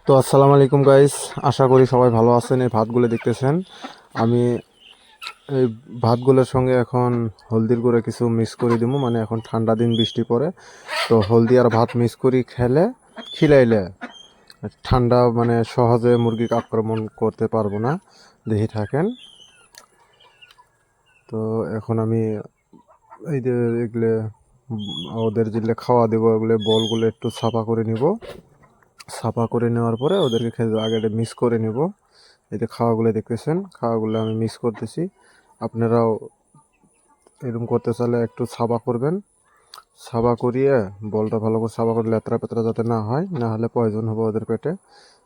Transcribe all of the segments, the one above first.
তো আসসালামু আলাইকুম গাইস, আশা করি সবাই ভালো আছেন। এই ভাতগুলো দেখতেছেন, আমি এই ভাতগুলোর সঙ্গে এখন হলদির গুঁড়ো কিছু মিক্স করে দিব। মানে এখন ঠান্ডা দিন, বৃষ্টি পড়ে, তো হলদি আর ভাত মিক্স করে খিলাইলে ঠান্ডা মানে সহজে মুরগিকে আক্রমণ করতে পারবো না। দেখি থাকেন। তো এখন আমি এই যে এগুলো ওদের যেগুলো খাওয়া দেবো, ওগুলো বলগুলো একটু সাফা করে নিব। সাফা করে নেওয়ার পরে ওদেরকে খেতে আগে মিক্স করে নিব। এই যে খাওয়াগুলো দেখতেছেন, খাওয়াগুলো আমি মিক্স করতেছি। আপনারাও এরকম করতে চাইলে একটু সাবা করবেন। সাবা করিয়ে বলটা ভালো করে সাবা করে লেতরা পেতরা যাতে না হয়, না হলে পয়জন হবে ওদের পেটে।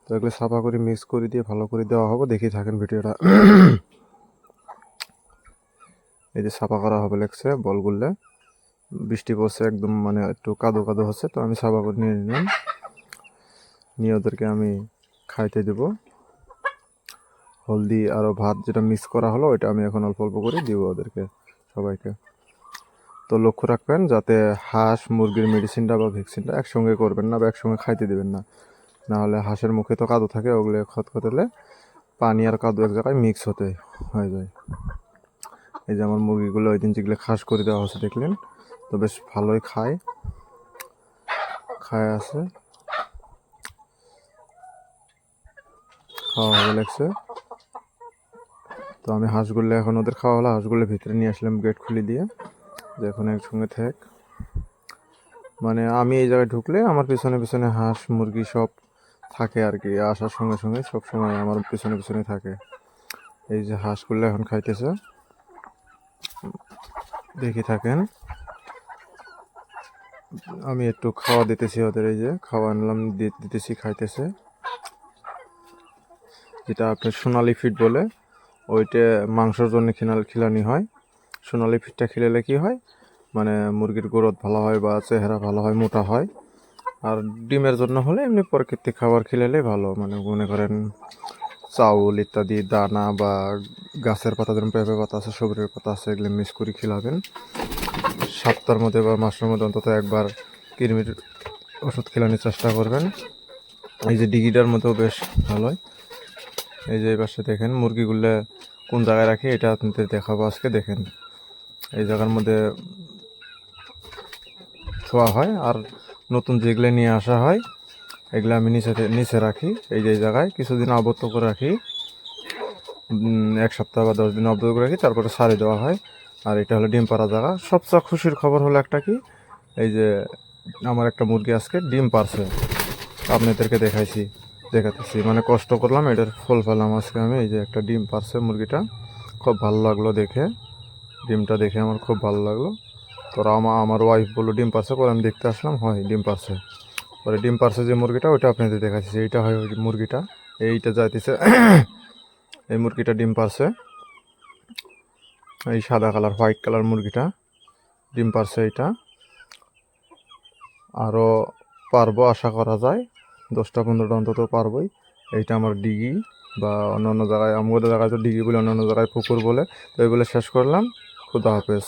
তো এগুলো সাবা করে মিক্স করে দিয়ে ভালো করে দেওয়া হবে। দেখি থাকেন ভিডিওটা। এই যে সাফা করা হবে লেগছে বলগুলো। বৃষ্টি পড়ছে, একদম মানে একটু কাদো কাদো হচ্ছে, তো আমি সাবা করে নিয়ে নিলাম। নিয়ে ওদেরকে আমি খাইতে দেবো। হলদি আরও ভাত যেটা মিক্স করা হলো, ওইটা আমি এখন অল্প অল্প করে দিব ওদেরকে, সবাইকে। তো লক্ষ্য রাখবেন যাতে হাঁস মুরগির মেডিসিনটা বা ভ্যাকসিনটা একসঙ্গে করবেন না, বা একসঙ্গে খাইতে দেবেন না। নাহলে হাঁসের মুখে তো কাদো থাকে, ওগুলো খতখতেলে পানি আর কাদো এক জায়গায় মিক্স হয়ে যায়। এই যে আমার মুরগিগুলো ওই দিন যেগুলো খাস করে দেওয়া হচ্ছে দেখলেন, তো বেশ ভালোই খায় আছে, খাওয়া ভালো লাগছে। তো আমি হাঁসগুলো এখন ওদের খাওয়া হলো, হাঁসগুলো ভিতরে নিয়ে আসলাম গেট খুলে দিয়ে, যে এখন একসঙ্গে থাক। মানে আমি এই জায়গায় ঢুকলে আমার পিছনে পিছনে হাঁস মুরগি সব থাকে আর কি, আসার সঙ্গে সঙ্গে সব সময় আমার পিছনে পিছনে থাকে। এই যে হাঁসগুলো এখন খাইতেছে, দেখি থাকেন। আমি একটু খাওয়া দিতেছি ওদের, এই যে খাওয়া আনলাম দিতেছি, খাইতেছে। যেটা আপনার সোনালি ফিড বলে, ওইটা মাংসের জন্য খিলানি হয়। সোনালি ফিডটা খিলালে কি হয়, মানে মুরগির গ্রোথ ভালো হয় বা চেহারা ভালো হয়, মোটা হয়। আর ডিমের জন্য হলে এমনি প্রাকৃতিক খাবার খিলালে ভালো, মানে মনে করেন চাউল ইত্যাদি দানা বা গাছের পাতা, যেমন পেঁপে পাতা আছে, সবুজের পাতা আছে, এগুলো মিক্স করে খিলাবেন। সপ্তাহের মধ্যে বা মাসের মধ্যে অন্তত একবার কৃমির ওষুধ খিলানোর চেষ্টা করবেন। এই যে ডিগিটার মধ্যেও বেশ ভালো হয়। এই যে এই পাশে দেখেন মুরগিগুলো কোন জায়গায় রাখি, এটা আপনাদের দেখাবো আজকে। দেখেন এই জায়গার মধ্যে শোয়া হয়, আর নতুন যেগুলো নিয়ে আসা হয় এগুলো আমি নিচে রাখি। এই যে জায়গায় কিছুদিন আবদ্ধ করে রাখি, 1 সপ্তাহ বা 10 দিন আবদ্ধ করে রাখি, তারপরে সারি দেওয়া হয়। আর এটা হলো ডিম পাড়া জায়গা। সবচেয়ে খুশির খবর হলো একটা কি, এই যে আমার একটা মুরগি আজকে ডিম পারছে, আপনাদেরকে দেখাতেছি। মানে কষ্ট করলাম, এটার ফল পেলাম আজকে আমি। এই যে একটা ডিম পারছে মুরগিটা, খুব ভালো লাগলো দেখে। ডিমটা দেখে আমার খুব ভালো লাগলো। তোরা আমার ওয়াইফ বললো ডিম পারছে, পরে আমি দেখতে আসলাম, হয় ডিম পারছে। পরে ডিম পারছে যে মুরগিটা, ওইটা আপনাদের দেখাচ্ছি। এইটা হয় ওই মুরগিটা, এইটা যাইতেছে। এই মুরগিটা ডিম পারছে, এই সাদা কালার হোয়াইট কালার মুরগিটা ডিম পারছে। এইটা আরও পারবো আশা করা যায়, 10টা 15টা অন্তত পারবই। এইটা আমার ডিগি, বা অন্য জায়গায়, আমাদের জায়গায় তো ডিগি বলে, অন্য জায়গায় পুকুর বলে। তো এগুলো শেষ করলাম। খুদা হাফেজ।